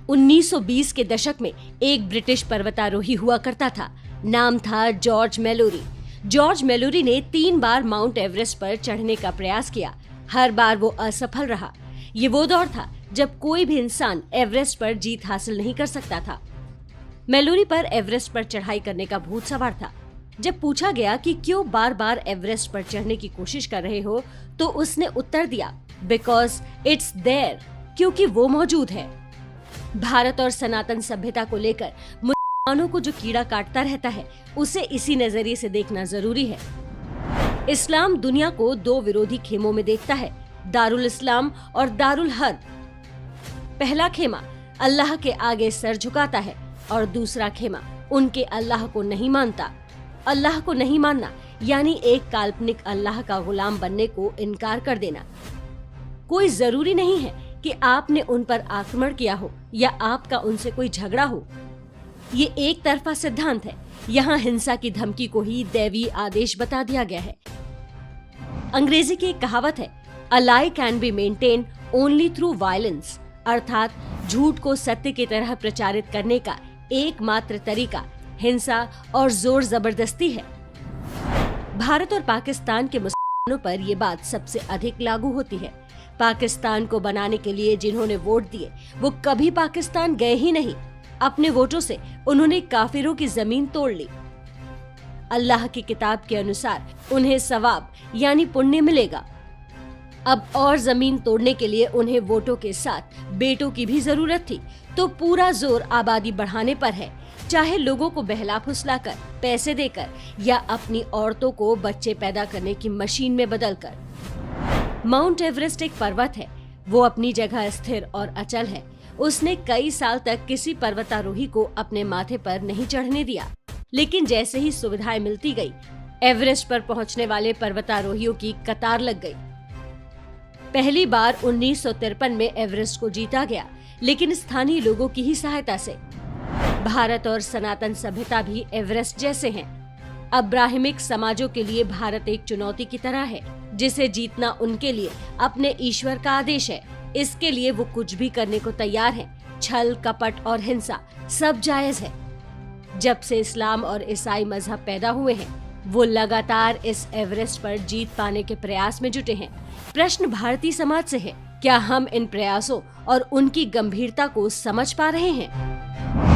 1920 के दशक में एक ब्रिटिश पर्वतारोही हुआ करता था। नाम था जॉर्ज मेलोरी। जॉर्ज मेलोरी ने 3 बार माउंट एवरेस्ट पर चढ़ने का प्रयास किया। हर बार वो असफल रहा। ये वो दौर था जब कोई भी इंसान एवरेस्ट पर जीत हासिल नहीं कर सकता था। मेलोरी पर एवरेस्ट पर चढ़ाई करने का भूत सवार था। जब पूछा गया कि क्यों बार बार एवरेस्ट पर चढ़ने की कोशिश कर रहे हो, तो उसने उत्तर दिया, बिकॉज इट्स देयर, क्योंकि वो मौजूद है। भारत और सनातन सभ्यता को लेकर मुसलमानों को जो कीड़ा काटता रहता है, उसे इसी नजरिए से देखना जरूरी है। इस्लाम दुनिया को 2 विरोधी खेमों में देखता है, दारुल इस्लाम और दारुल हर्ब। पहला खेमा अल्लाह के आगे सर झुकाता है और दूसरा खेमा उनके अल्लाह को नहीं मानता। अल्लाह को नहीं मानना यानी एक काल्पनिक अल्लाह का गुलाम बनने को इनकार कर देना। कोई जरूरी नहीं है कि आपने उन पर आक्रमण किया हो या आपका उनसे कोई झगड़ा हो। ये एक तरफा सिद्धांत है। यहाँ हिंसा की धमकी को ही दैवी आदेश बता दिया गया है। अंग्रेजी की एक कहावत है, a lie can be maintain only through violence, अर्थात झूठ को सत्य की तरह प्रचारित करने का एकमात्र तरीका हिंसा और जोर जबरदस्ती है। भारत और पाकिस्तान के मुसलमानों पर ये बात सबसे अधिक लागू होती है। पाकिस्तान को बनाने के लिए जिन्होंने वोट दिए, वो कभी पाकिस्तान गए ही नहीं। अपने वोटों से उन्होंने काफिरों की जमीन तोड़ ली। अल्लाह की किताब के अनुसार उन्हें सवाब यानी पुण्य मिलेगा। अब और जमीन तोड़ने के लिए उन्हें वोटों के साथ बेटों की भी जरूरत थी, तो पूरा जोर आबादी बढ़ाने पर है, चाहे लोगों को बहला फुसलाकर, पैसे देकर या अपनी औरतों को बच्चे पैदा करने की मशीन में बदलकर। माउंट एवरेस्ट एक पर्वत है, वो अपनी जगह स्थिर और अचल है। उसने कई साल तक किसी पर्वतारोही को अपने माथे पर नहीं चढ़ने दिया, लेकिन जैसे ही सुविधाएं मिलती गई, एवरेस्ट पर पहुंचने वाले पर्वतारोहियों की कतार लग गई। पहली बार 1953 में एवरेस्ट को जीता गया, लेकिन स्थानीय लोगों की ही सहायता से। भारत और सनातन सभ्यता भी एवरेस्ट जैसे हैं। अब्राहमिक समाजों के लिए भारत एक चुनौती की तरह है, जिसे जीतना उनके लिए अपने ईश्वर का आदेश है। इसके लिए वो कुछ भी करने को तैयार हैं। छल, कपट और हिंसा सब जायज है। जब से इस्लाम और ईसाई मजहब पैदा हुए हैं, वो लगातार इस एवरेस्ट पर जीत पाने के प्रयास में जुटे हैं। प्रश्न भारतीय समाज से है, क्या हम इन प्रयासों और उनकी गंभीरता को समझ पा रहे हैं?